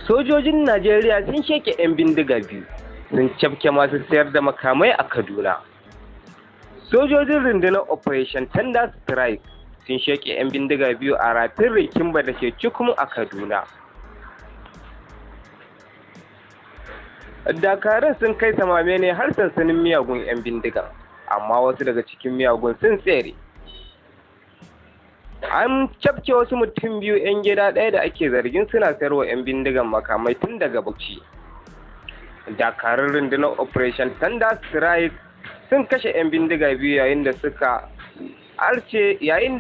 Sojojin Najeriya sun sheke 'yan bindiga biyu sun cafke masu sayar da makamai a Kaduna. Sojojin rundunar Operation Thunder Strike sun sheke 'yan bindiga biyu a rafin Rikimba da ke Cikum a Kaduna. Dakarun sun kai samame ne har sansanin miyagun 'yan bindiga, amma wasu daga cikin miyagun sun tsere. An cafke wasu mutum biyu 'yan gida ɗaya da ake zargin suna sayarwa 'yan bindigan makamai tun daga Bauchi. Dakarun rundunar Operation Thunder Strike sun kashe 'yan bindiga biyu yayin da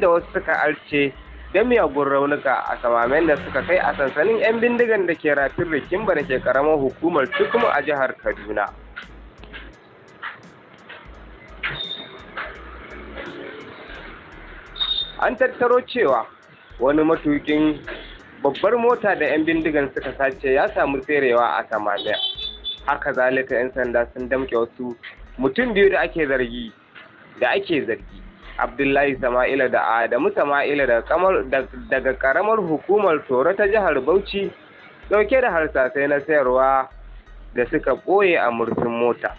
wasu suka arce da miyagun raunuka a samamen da suka kai a sansanin 'yan bindigan da ke rafin Rikimba da ke karamar hukumar Cikum a jihar Kaduna. An tattaro cewa wani matukin babbar mota da 'yan bindigan suka sace ya samu tserewa a samaniya. Haka zalika 'yan sanda sun damke wasu mutum biyu da ake zargi Abdullahi Sama'ila da Adamu Sama'ila daga karamar hukumar Toro ta jihar Bauchi, dauke da harsasai na sayarwa da suka ɓoye a murfin mota.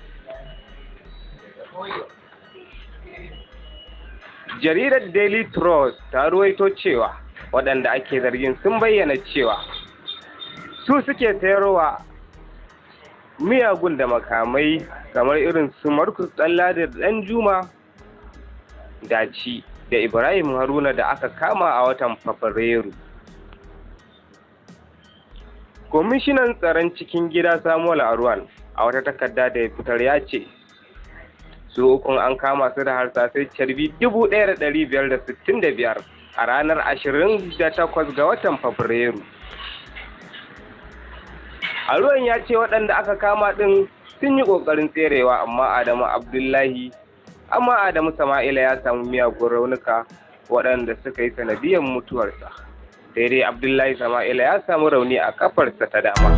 Jaridar Daily Trust ta ruwaito cewa waɗanda ake zargin sun bayyana cewa su suke sayarwa miyagun da makamai kamar irin su Markus Ɗanladi da Ɗanjuma Daci da Ibrahim Haruna da aka kama a watan Fabrairu. Kwamishinan tsaron cikin gida Samuel Arwan a wata takarda da ya fitar ya ce su ukun an kama su da harsasai carbi 1,565 a ranar 28 ga watan Fabrairu. Arwan ya ce waɗanda aka kama ɗin sun yi ƙoƙarin tserewa, amma Adamu Sama'ila ya samu miyagun raunuka waɗanda suka yi sanadiyar mutuwarsa. Sai dai Abdullahi Sama'ila ya samu rauni a kafarsa ta dama.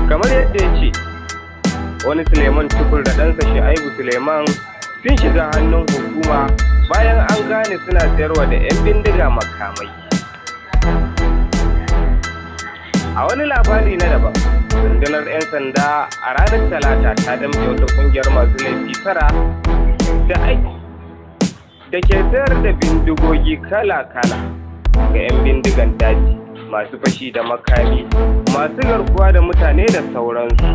Kamar yadda ya ce, wani Suleiman Tukur da ɗansa Shu'aibu Suleiman sun shiga hannun hukuma bayan an gane suna sayarwa da 'yan bindiga makamai. A wani labari na daban, rundunar 'yan sanda a ranar Talata ta damke wata ƙungiyar masu laifi tara da ke sayar da bindigogi kala-kala ga 'yan bindigan daji, masu fashi da makami, masu garkuwa da mutane da sauransu.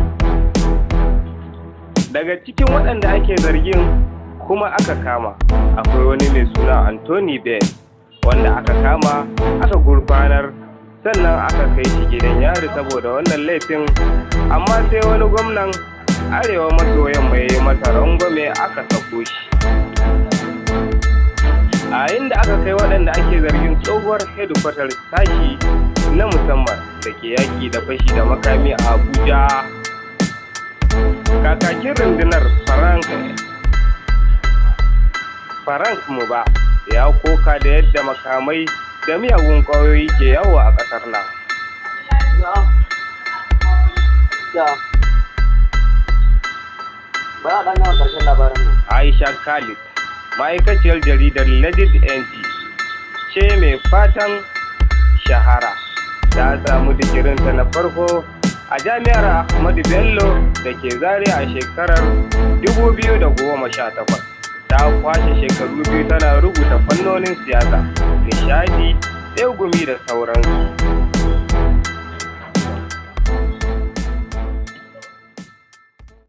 Daga cikin waɗanda ake zargin kuma aka kama, akwai wani mai suna Anthony Ben wanda aka kama aka gurfanar, sannan aka kai shi gidan yari saboda wannan laifin, amma sai wani gwamnan arewa maso yamma ya yi masa rangwame aka sako shi. A yayin da aka kai waɗanda ake zargin tsohuwar hedikwatar sashi na musamman da ke yaƙi da fashi da makami a Abuja, kakakin rundunar Frank Muba ya koka da yadda makamai da miyagun ƙwayoyi ke yawo a ƙasar nan. Aisha Khalid, ma'aikaciyar jaridar Legit NG, ce mai fatan shahara. Ta samu digirinta na farko a jami'ar Ahmadu Bello da ke Zaria a shekarar 2018. Ta kwashe shekaru 2 tana rubuta fannonin siyasa, nishadi, tsegumi da sauransu.